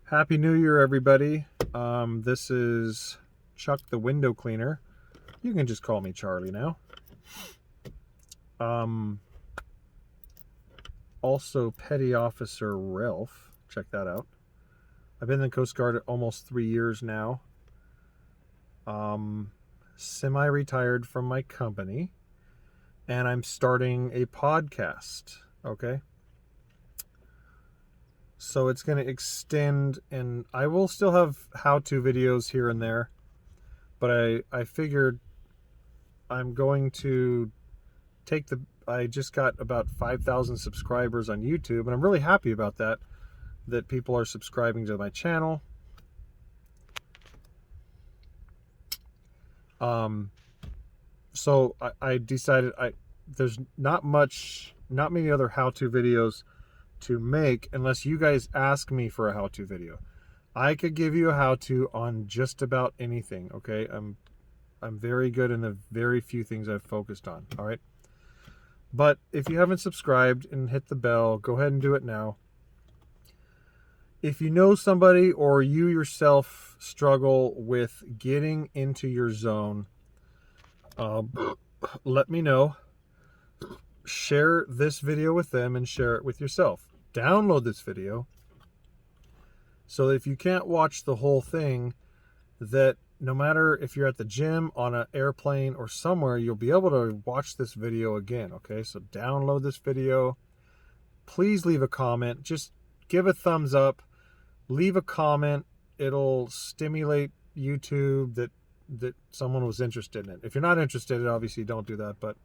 Happy New Year, everybody. This is Chuck the Window Cleaner. You can just call me Charlie now. Also, Petty Officer Ralph. Check that out. I've been in the Coast Guard almost 3 years now. Semi-retired from my company. And I'm starting a podcast. Okay? So it's going to extend, and I will still have how-to videos here and there. But I figured I'm going to I just got about 5,000 subscribers on YouTube, and I'm really happy about that people are subscribing to my channel. So I decided there's not many other how-to videos to make unless you guys ask me for a how-to video. I could give you a how-to on just about anything, okay? I'm very good in the very few things I've focused on, all right? But if you haven't subscribed and hit the bell, go ahead and do it now. If you know somebody or you yourself struggle with getting into your zone, let me know. Share this video with them and share it with yourself. Download this video so that if you can't watch the whole thing, that no matter if you're at the gym, on an airplane, or somewhere, you'll be able to watch this video again, okay? So download this video. Please leave a comment. Just give a thumbs up. Leave a comment. It'll stimulate YouTube that someone was interested in it. If you're not interested, obviously don't do that. But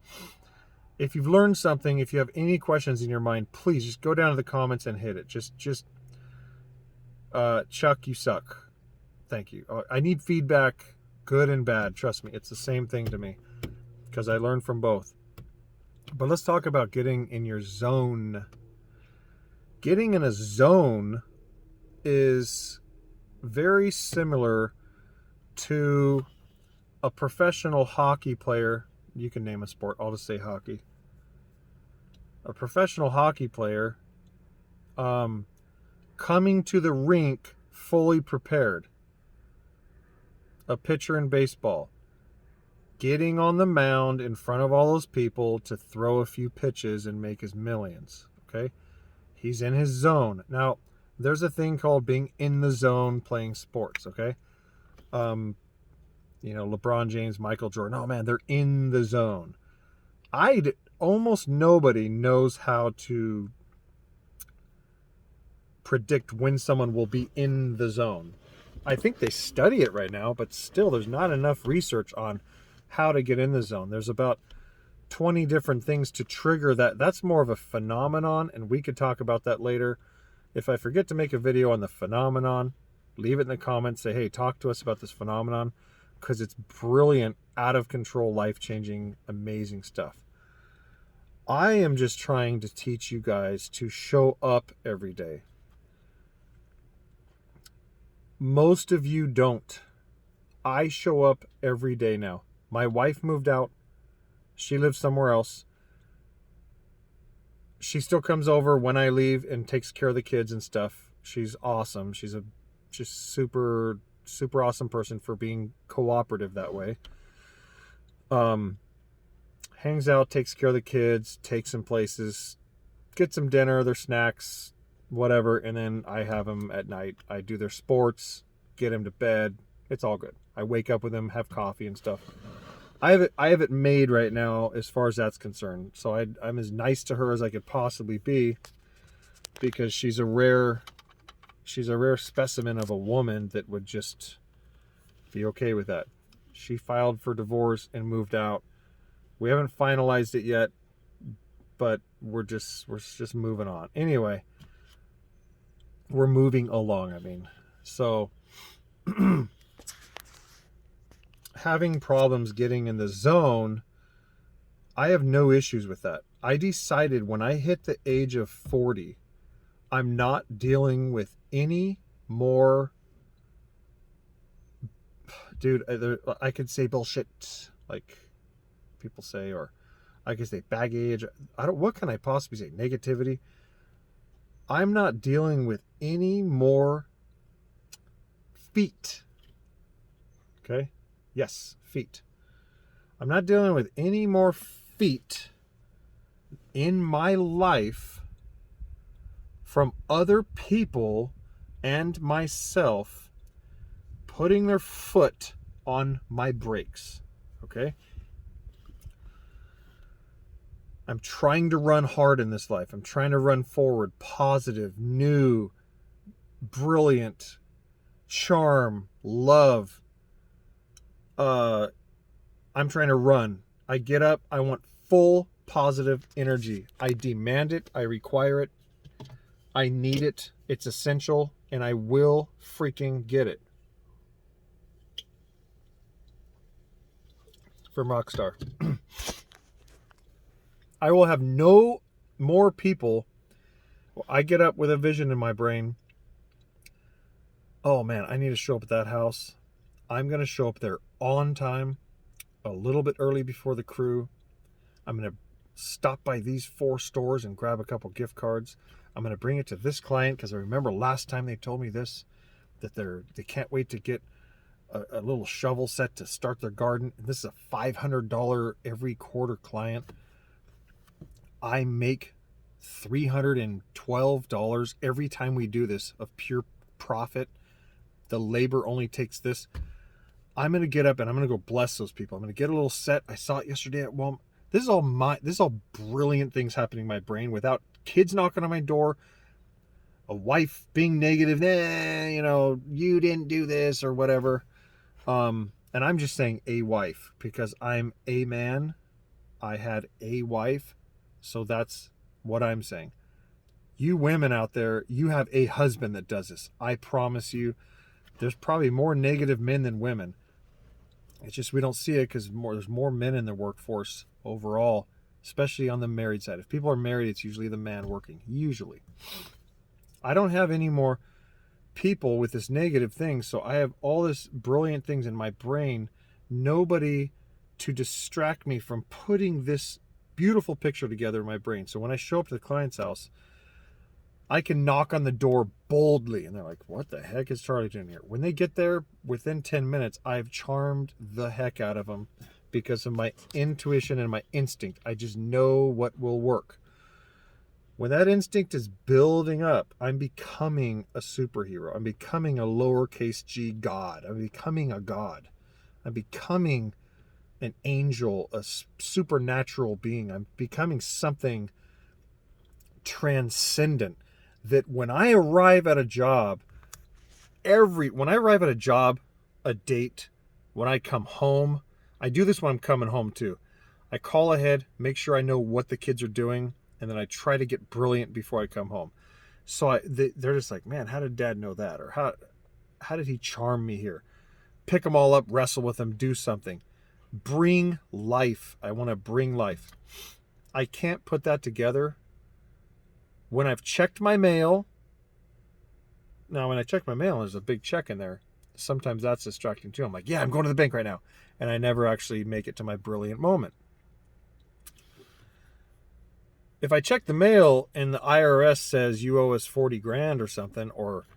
if you've learned something, if you have any questions in your mind, please just go down to the comments and hit it. Just Chuck, you suck. Thank you. I need feedback, good and bad. Trust me, it's the same thing to me because I learned from both. But let's talk about getting in your zone. Getting in a zone is very similar to a professional hockey player. You can name a sport. I'll just say hockey. A professional hockey player coming to the rink fully prepared. A pitcher in baseball getting on the mound in front of all those people to throw a few pitches and make his millions. Okay, he's in his zone. Now there's a thing called being in the zone playing sports. Okay, LeBron James, Michael Jordan, oh man, they're in the zone. Almost nobody knows how to predict when someone will be in the zone. I think they study it right now, but still there's not enough research on how to get in the zone. There's about 20 different things to trigger that. That's more of a phenomenon, and we could talk about that later. If I forget to make a video on the phenomenon, leave it in the comments. Say, hey, talk to us about this phenomenon, because it's brilliant, out of control, life-changing, amazing stuff. I am just trying to teach you guys to show up every day. Most of you don't. I show up every day now. My wife moved out. She lives somewhere else. She still comes over when I leave and takes care of the kids and stuff. She's awesome. She's a just super, super awesome person for being cooperative that way. Hangs out, takes care of the kids, takes them places, gets them dinner, their snacks, whatever, and then I have them at night. I do their sports, get them to bed. It's all good. I wake up with them, have coffee and stuff. I have it made right now as far as that's concerned. So I'm as nice to her as I could possibly be, because she's a rare specimen of a woman that would just be okay with that. She filed for divorce and moved out. We haven't finalized it yet, but we're just moving on. Anyway, we're moving along, I mean. So having problems getting in the zone, I have no issues with that. I decided when I hit the age of 40, I'm not dealing with any more, dude, I could say bullshit, like people say, or I could say baggage. What can I possibly say? Negativity. I'm not dealing with any more feet. Okay? Yes, feet. I'm not dealing with any more feet in my life from other people and myself putting their foot on my brakes. Okay? I'm trying to run hard in this life. I'm trying to run forward, positive, new, brilliant, charm, love. I'm trying to run. I get up. I want full positive energy. I demand it. I require it. I need it. It's essential. And I will freaking get it. From Rockstar. I will have no more people. I get up with a vision in my brain. Oh man, I need to show up at that house. I'm going to show up there on time, a little bit early before the crew. I'm going to stop by these 4 stores and grab a couple gift cards. I'm going to bring it to this client because I remember last time they told me this, that they can't wait to get a little shovel set to start their garden. And this is a $500 every quarter client. I make $312 every time we do this of pure profit. The labor only takes this. I'm going to get up and I'm going to go bless those people. I'm going to get a little set. I saw it yesterday at Walmart. This is all brilliant things happening in my brain without kids knocking on my door, a wife being negative, you didn't do this or whatever. And I'm just saying a wife because I'm a man. I had a wife. So that's what I'm saying. You women out there, you have a husband that does this. I promise you, there's probably more negative men than women. It's just we don't see it because there's more men in the workforce overall, especially on the married side. If people are married, it's usually the man working. Usually. I don't have any more people with this negative thing, so I have all this brilliant things in my brain. Nobody to distract me from putting this beautiful picture together in my brain. So when I show up to the client's house, I can knock on the door boldly and they're like, what the heck is Charlie doing here? When they get there within 10 minutes, I've charmed the heck out of them because of my intuition and my instinct. I just know what will work. When that instinct is building up, I'm becoming a superhero. I'm becoming a lowercase g God. I'm becoming a God. I'm becoming an angel, a supernatural being. I'm becoming something transcendent that when I arrive at a job, a date, when I come home, I do this when I'm coming home too. I call ahead, make sure I know what the kids are doing, and then I try to get brilliant before I come home. So they're just like, man, how did Dad know that? Or how did he charm me here? Pick them all up, wrestle with them, do something. Bring life. I want to bring life. I can't put that together when I've checked my mail. Now, when I check my mail, there's a big check in there. Sometimes that's distracting too. I'm like, yeah, I'm going to the bank right now. And I never actually make it to my brilliant moment. If I check the mail and the IRS says you owe us 40 grand or something, or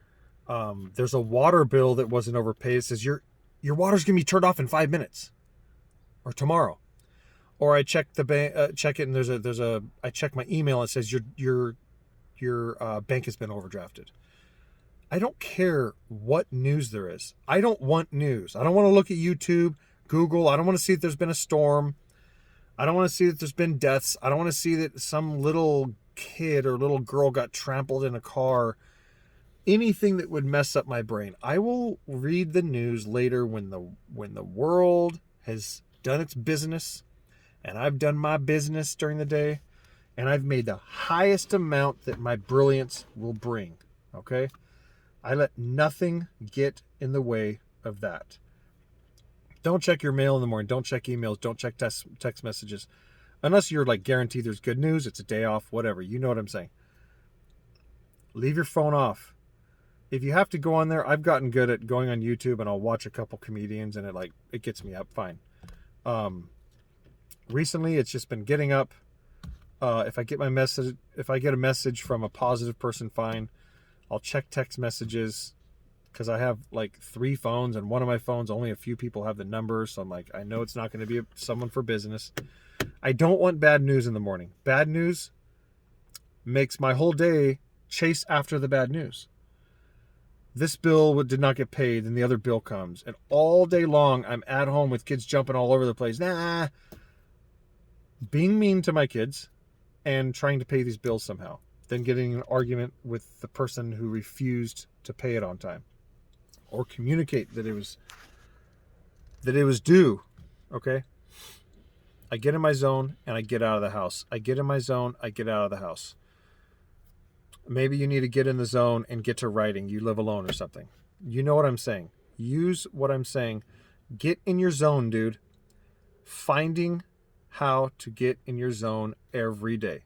there's a water bill that wasn't overpaid, it says your water's going to be turned off in 5 minutes or tomorrow. Or I check the bank, check it, and I check my email and it says your bank has been overdrafted. I don't care what news there is. I don't want news. I don't want to look at YouTube, Google. I don't want to see if there's been a storm. I don't want to see that there's been deaths. I don't want to see that some little kid or little girl got trampled in a car. Anything that would mess up my brain. I will read the news later when the world has done its business and I've done my business during the day and I've made the highest amount that my brilliance will bring. Okay? I let nothing get in the way of that. Don't check your mail in the morning. Don't check emails. Don't check text messages. Unless you're like guaranteed there's good news, it's a day off, whatever. You know what I'm saying. Leave your phone off. If you have to go on there, I've gotten good at going on YouTube and I'll watch a couple comedians and it gets me up fine. Recently, it's just been getting up. If I get a message from a positive person, fine. I'll check text messages. because I have like 3 phones, and one of my phones, only a few people have the number. So I'm like, I know it's not going to be someone for business. I don't want bad news in the morning. Bad news makes my whole day chase after the bad news. This bill did not get paid, and the other bill comes. And all day long, I'm at home with kids jumping all over the place. Being mean to my kids and trying to pay these bills somehow. Then getting an argument with the person who refused to pay it on time. Or communicate that it was due. Okay? I get in my zone and I get out of the house. I get in my zone, I get out of the house. Maybe you need to get in the zone and get to writing. You live alone or something. You know what I'm saying. Use what I'm saying. Get in your zone, dude. Finding how to get in your zone every day.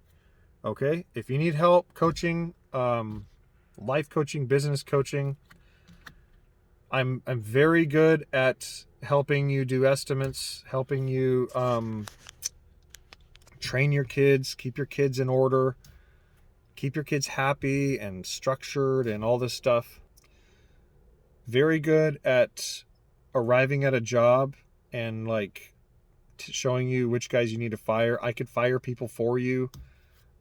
Okay? If you need help coaching, life coaching, business coaching, I'm very good at helping you do estimates, helping you train your kids, keep your kids in order, keep your kids happy and structured and all this stuff. Very good at arriving at a job and like showing you which guys you need to fire. I could fire people for you.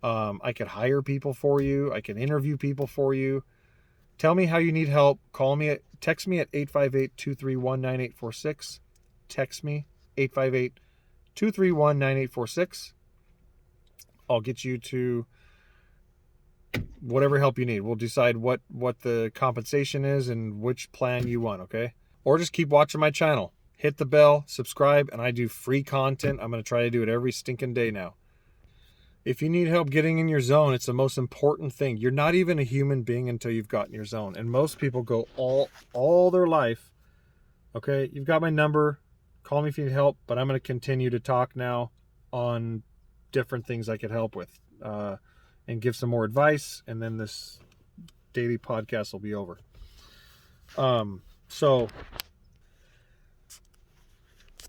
I could hire people for you. I can interview people for you. Tell me how you need help. Text me at 858-231-9846. Text me 858-231-9846. I'll get you to whatever help you need. We'll decide what the compensation is and which plan you want, okay? Or just keep watching my channel. Hit the bell, subscribe, and I do free content. I'm going to try to do it every stinking day now. If you need help getting in your zone, it's the most important thing. You're not even a human being until you've gotten your zone. And most people go all their life, okay? You've got my number. Call me if you need help, but I'm going to continue to talk now on different things I could help with. And give some more advice, and then this daily podcast will be over. So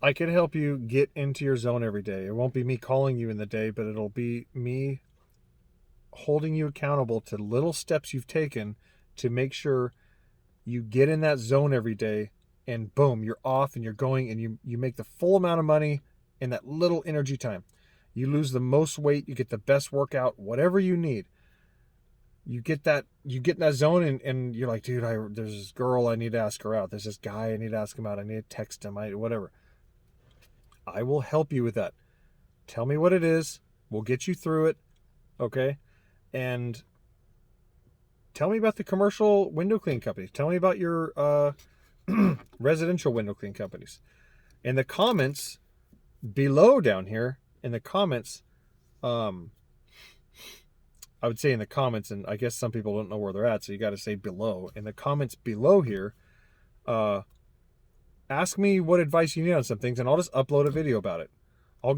I can help you get into your zone every day. It won't be me calling you in the day, but it'll be me holding you accountable to little steps you've taken to make sure you get in that zone every day, and boom, you're off and you're going, and you make the full amount of money in that little energy time. You lose the most weight, you get the best workout, whatever you need. You get in that zone, and you're like, dude, there's this girl, I need to ask her out. There's this guy, I need to ask him out. I need to text him, whatever. I will help you with that. Tell me what it is. We'll get you through it, okay? And tell me about the commercial window cleaning companies. Tell me about your residential window cleaning companies. In the comments below down here, in the comments, I would say in the comments, and I guess some people don't know where they're at, so you got to say below. In the comments below here, ask me what advice you need on some things, and I'll just upload a video about it. I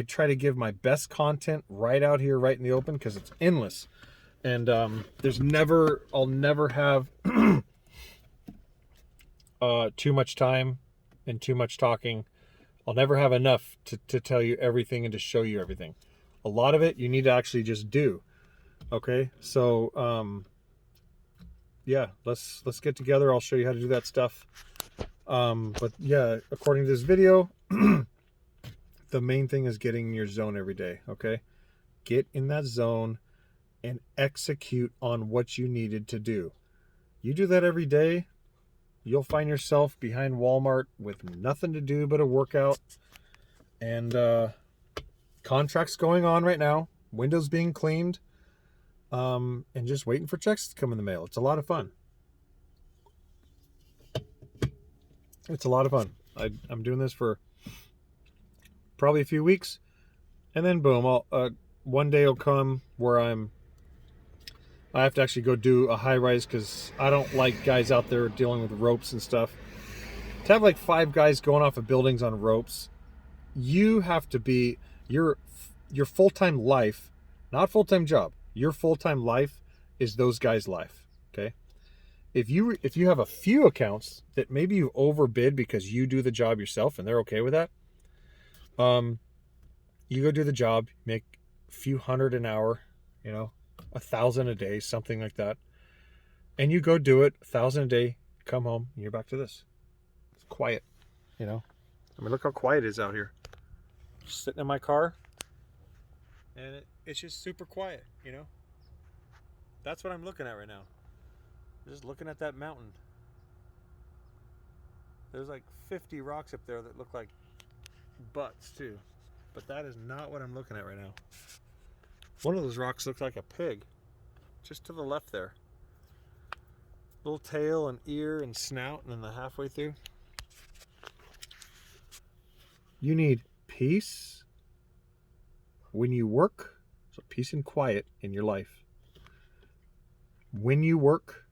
try to give my best content right out here, right in the open, because it's endless. And I'll never have too much time and too much talking. I'll never have enough to tell you everything and to show you everything. A lot of it you need to actually just do. Okay? So, yeah, let's get together. I'll show you how to do that stuff. But yeah, according to this video, the main thing is getting in your zone every day. Okay? Get in that zone and execute on what you needed to do. You do that every day, you'll find yourself behind Walmart with nothing to do but a workout, and contracts going on right now, windows being cleaned, and just waiting for checks to come in the mail. It's a lot of fun. It's a lot of fun. I'm doing this for probably a few weeks, and then boom, one day will come where I have to actually go do a high rise, because I don't like guys out there dealing with ropes and stuff. To have like 5 guys going off of buildings on ropes, you have to be your full-time life, not full-time job. Your full-time life is those guys' life. Okay. If you have a few accounts that maybe you overbid because you do the job yourself and they're okay with that, you go do the job, make a few hundred an hour, 1,000 a day, something like that. And you go do it, 1,000 a day, Come home, and you're back to this. It's quiet, you know? I mean, look how quiet it is out here. Just sitting in my car, and it's just super quiet, you know? That's what I'm looking at right now. Just looking at that mountain. There's like 50 rocks up there that look like butts too. But that is not what I'm looking at right now. One of those rocks looks like a pig. Just to the left there. Little tail and ear and snout, and then the halfway through. You need peace when you work. So peace and quiet in your life. When you work,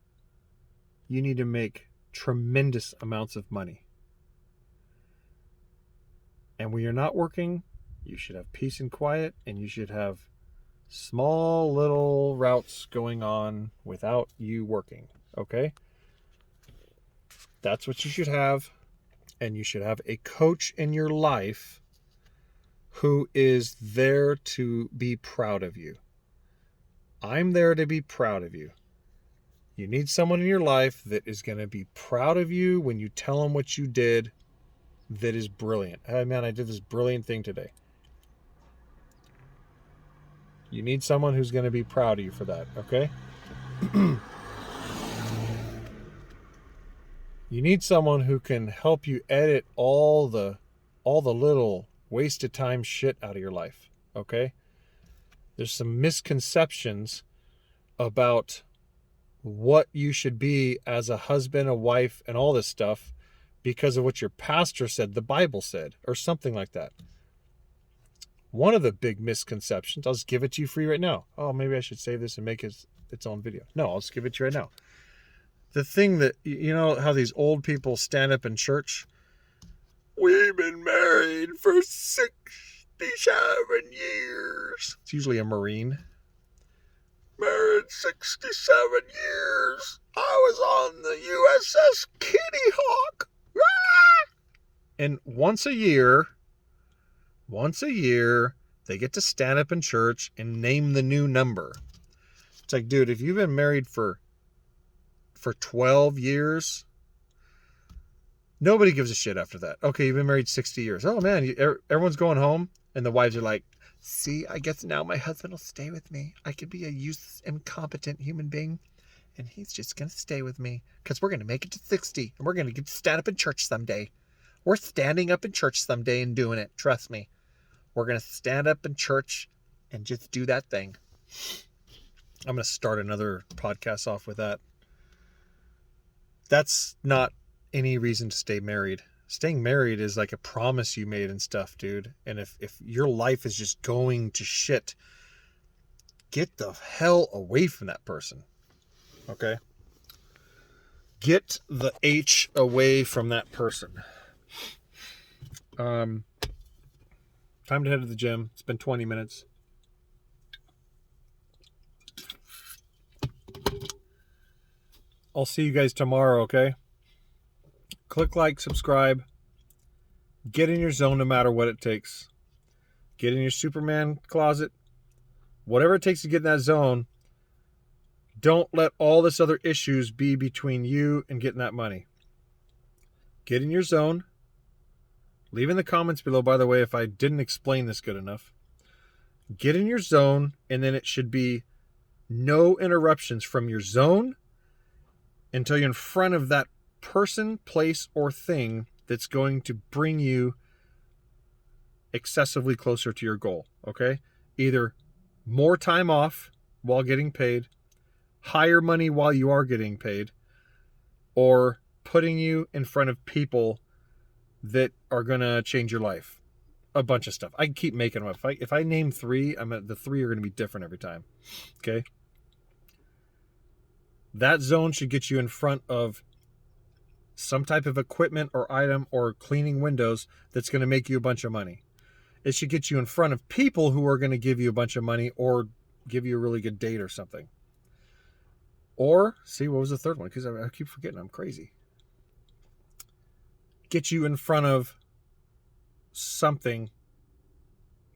you need to make tremendous amounts of money. And when you're not working, you should have peace and quiet, and you should have small little routes going on without you working. Okay? That's what you should have. And you should have a coach in your life who is there to be proud of you. I'm there to be proud of you. You need someone in your life that is going to be proud of you when you tell them what you did that is brilliant. Hey, man, I did this brilliant thing today. You need someone who's going to be proud of you for that, okay? You need someone who can help you edit all the little wasted time shit out of your life, okay? There's some misconceptions about what you should be as a husband, a wife, and all this stuff because of what your pastor said, the Bible said, or something like that. One of the big misconceptions, I'll just give it to you free right now. Oh, maybe I should save this and make its own video. No, I'll just give it to you right now. The thing that, you know how these old people stand up in church? We've been married for 67 years. It's usually a Marine. Married 67 years. I was on the USS Kitty Hawk. Ah! And once a year, they get to stand up in church and name the new number. It's like, dude, if you've been married for 12 years, nobody gives a shit after that. Okay, you've been married 60 years. Oh, man, everyone's going home, and the wives are like, see, I guess now my husband will stay with me. I could be a useless, incompetent human being, and he's just going to stay with me because we're going to make it to 60, and we're going to get to stand up in church someday. We're standing up in church someday and doing it. Trust me. We're going to stand up in church and just do that thing. I'm going to start another podcast off with that. That's not any reason to stay married. Staying married is like a promise you made and stuff, dude. And if your life is just going to shit, get the hell away from that person. Okay? Get the H away from that person. Time to head to the gym. It's been 20 minutes. I'll see you guys tomorrow, okay? Click like, subscribe. Get in your zone no matter what it takes. Get in your Superman closet. Whatever it takes to get in that zone. Don't let all this other issues be between you and getting that money. Get in your zone. Leave in the comments below, by the way, if I didn't explain this good enough. Get in your zone, and then it should be no interruptions from your zone until you're in front of that person, place, or thing that's going to bring you excessively closer to your goal, okay? Either more time off while getting paid, higher money while you are getting paid, or putting you in front of people that are going to change your life. A bunch of stuff. I can keep making them up. If I name three, the three are going to be different every time, okay? That zone should get you in front of some type of equipment or item or cleaning windows that's going to make you a bunch of money. It should get you in front of people who are going to give you a bunch of money or give you a really good date or something. Or, see, what was the third one? Because I keep forgetting. I'm crazy. Get you in front of something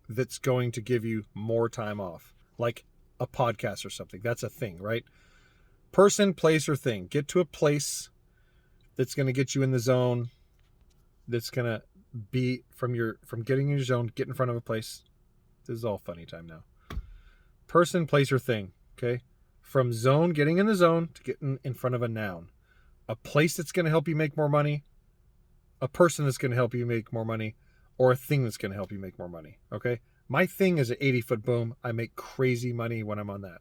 that's going to give you more time off. Like a podcast or something. That's a thing, right? Person, place, or thing. Get to a place that's going to get you in the zone, that's going to be from getting in your zone, get in front of a place. This is all funny time now. Person, place, or thing. Okay. From zone, getting in the zone, to getting in front of a noun. A place that's going to help you make more money, a person that's going to help you make more money, or a thing that's going to help you make more money. Okay. My thing is an 80-foot boom. I make crazy money when I'm on that.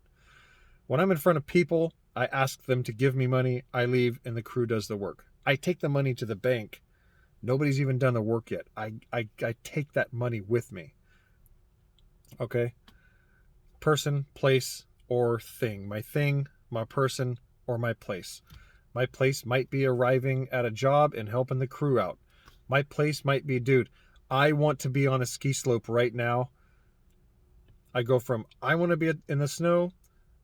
When I'm in front of people, I ask them to give me money. I leave and the crew does the work. I take the money to the bank. Nobody's even done the work yet. I take that money with me. Okay. Person, place, or thing. My thing, my person, or my place. My place might be arriving at a job and helping the crew out. My place might be, dude, I want to be on a ski slope right now. I go from, I want to be in the snow.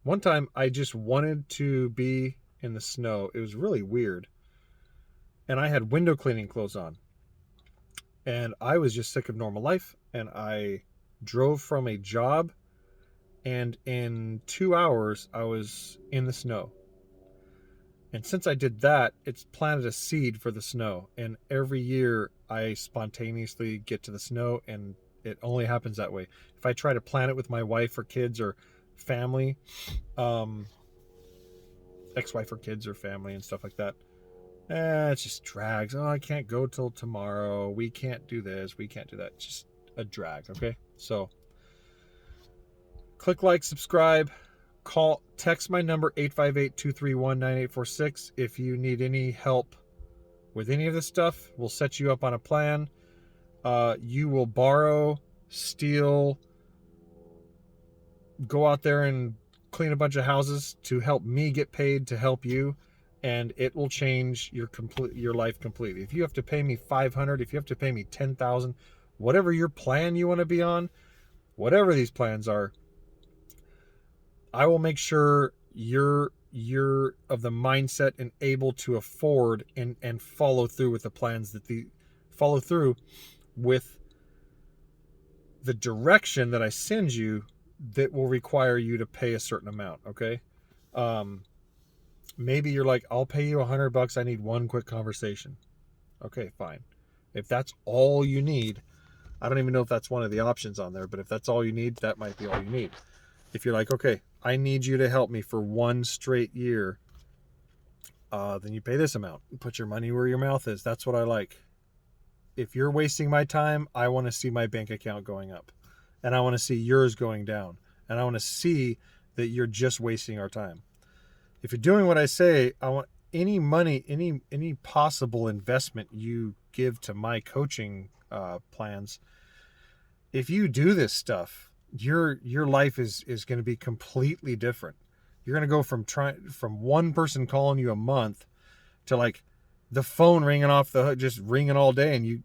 One time I just wanted to be in the snow. It was really weird. And I had window cleaning clothes on. And I was just sick of normal life. And I drove from a job. And in 2 hours, I was in the snow. And since I did that, it's planted a seed for the snow. And every year I spontaneously get to the snow, and it only happens that way. If I try to plan it with my wife or kids or family, ex-wife or kids or family and stuff like that, it just drags. Oh, I can't go till tomorrow. We can't do this. We can't do that. It's just a drag, okay? So click like, subscribe, text my number 858-231-9846 if you need any help with any of this stuff. We'll set you up on a plan. You will borrow, steal, go out there and clean a bunch of houses to help me get paid to help you, and it will change your life completely. If you have to pay me $500, if you have to pay me $10,000, whatever your plan you want to be on, whatever these plans are, I will make sure you're of the mindset and able to afford and follow through with the plans follow through with the direction that I send you that will require you to pay a certain amount. Okay. Maybe you're like, I'll pay you $100. I need one quick conversation. Okay, fine. If that's all you need, I don't even know if that's one of the options on there, but if that's all you need, that might be all you need. If you're like, okay, I need you to help me for one straight year, then you pay this amount. Put your money where your mouth is. That's what I like. If you're wasting my time, I want to see my bank account going up. And I want to see yours going down. And I want to see that you're just wasting our time. If you're doing what I say, I want any money, any possible investment you give to my coaching plans. If you do this stuff, your life is going to be completely different. You're going to go from one person calling you a month to like the phone ringing off the hook, just ringing all day, and you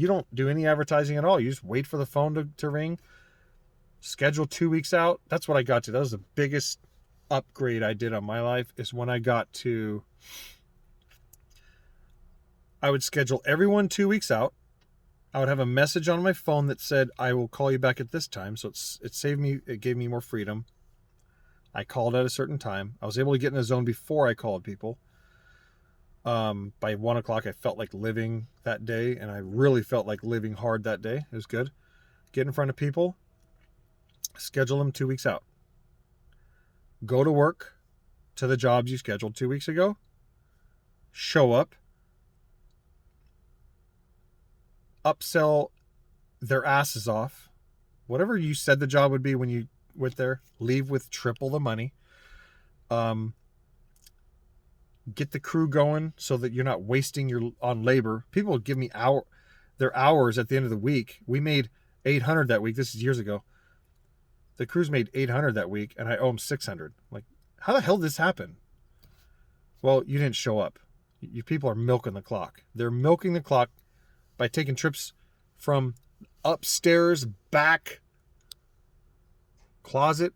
don't do any advertising at all. You just wait for the phone to ring. Schedule 2 weeks out. That's what I got to. That was the biggest upgrade I did on my life, is when I got to, I would schedule everyone 2 weeks out. I would have a message on my phone that said, I will call you back at this time. So it gave me more freedom. I called at a certain time. I was able to get in the zone before I called people. By 1 o'clock, I felt like living that day, and I really felt like living hard that day. It was good. Get in front of people, schedule them 2 weeks out. Go to work to the jobs you scheduled 2 weeks ago. Show up. Upsell their asses off. Whatever you said the job would be when you went there, leave with triple the money. Get the crew going so that you're not wasting on labor. People would give me their hours at the end of the week. We made $800 that week. This is years ago. The crews made $800 that week, and I owe them $600. Like, how the hell did this happen? Well, you didn't show up. You people are milking the clock. They're milking the clock by taking trips from upstairs, back, closet.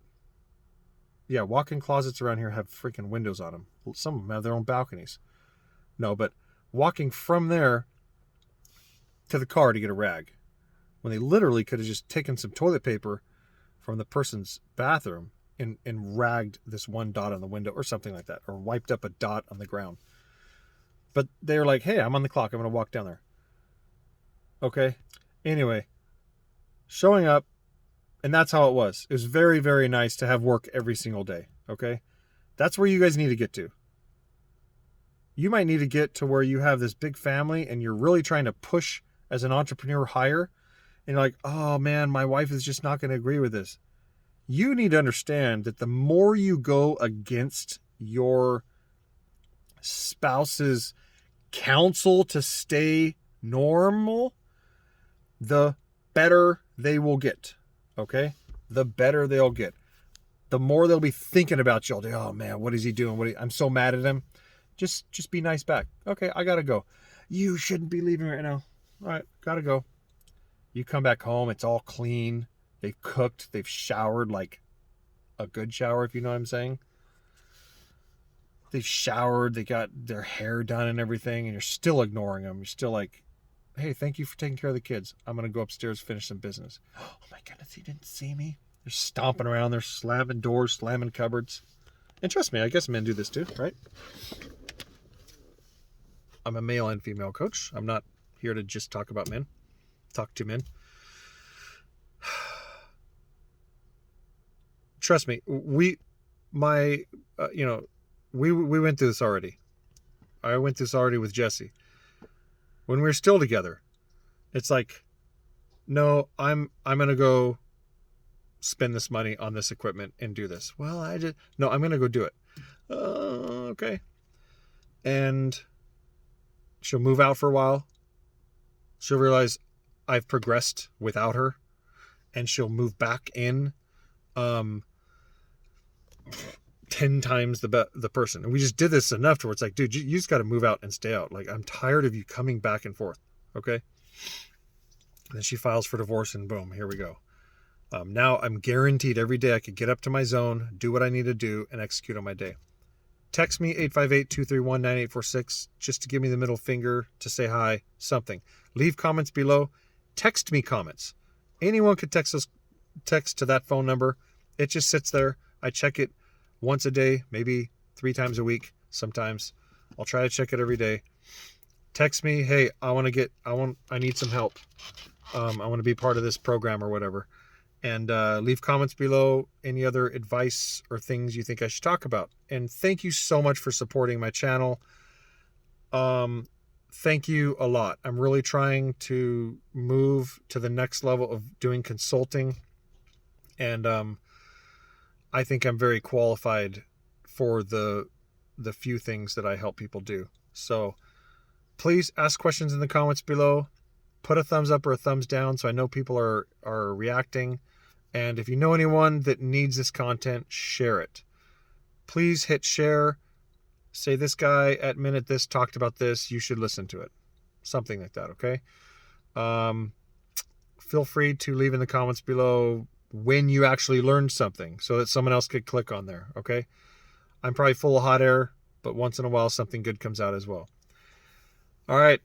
Yeah, walk-in closets around here have freaking windows on them. Some of them have their own balconies. No, but walking from there to the car to get a rag, when they literally could have just taken some toilet paper from the person's bathroom and ragged this one dot on the window or something like that, or wiped up a dot on the ground. But they were like, hey, I'm on the clock. I'm going to walk down there. Okay. Anyway, showing up, and that's how it was. It was very, very nice to have work every single day. Okay. That's where you guys need to get to. You might need to get to where you have this big family and you're really trying to push as an entrepreneur higher. And you're like, oh man, my wife is just not going to agree with this. You need to understand that the more you go against your spouse's counsel to stay normal, the better they will get. Okay? The better they'll get. The more they'll be thinking about you all day. Oh man, what is he doing? I'm so mad at him. Just be nice back. Okay, I gotta go. You shouldn't be leaving right now. All right, gotta go. You come back home, it's all clean. They've cooked, they've showered, like a good shower, if you know what I'm saying. They've showered, they got their hair done and everything, and you're still ignoring them. You're still like, hey, thank you for taking care of the kids. I'm gonna go upstairs, finish some business. Oh my goodness, he didn't see me. They're stomping around, they're slamming doors, slamming cupboards. And trust me, I guess men do this too, right? I'm a male and female coach. I'm not here to just talk about men. Talk to men. Trust me, we went through this already. I went through this already with Jesse. When we were still together, it's like, no, I'm gonna go spend this money on this equipment and do this. Well, I'm gonna go do it. Okay. And she'll move out for a while. She'll realize I've progressed without her, and she'll move back in 10 times the person. And we just did this enough to where it's like, dude, you just got to move out and stay out. Like, I'm tired of you coming back and forth. Okay. And then she files for divorce, and boom, here we go. Now I'm guaranteed every day I could get up to my zone, do what I need to do, and execute on my day. Text me 858-231-9846 just to give me the middle finger, to say hi, something. Leave comments below. Text me comments. Anyone could text to that phone number. It just sits there. I check it once a day, maybe 3 times a week sometimes. I'll try to check it every day. Text me, hey, I need some help. I want to be part of this program or whatever. And leave comments below any other advice or things you think I should talk about. And thank you so much for supporting my channel. Thank you a lot. I'm really trying to move to the next level of doing consulting. And I think I'm very qualified for the few things that I help people do. So please ask questions in the comments below. Put a thumbs up or a thumbs down so I know people are reacting. And if you know anyone that needs this content, share it. Please hit share. Say, this guy at minute this talked about this. You should listen to it. Something like that, okay? Feel free to leave in the comments below when you actually learned something so that someone else could click on there, okay? I'm probably full of hot air, but once in a while something good comes out as well. All right.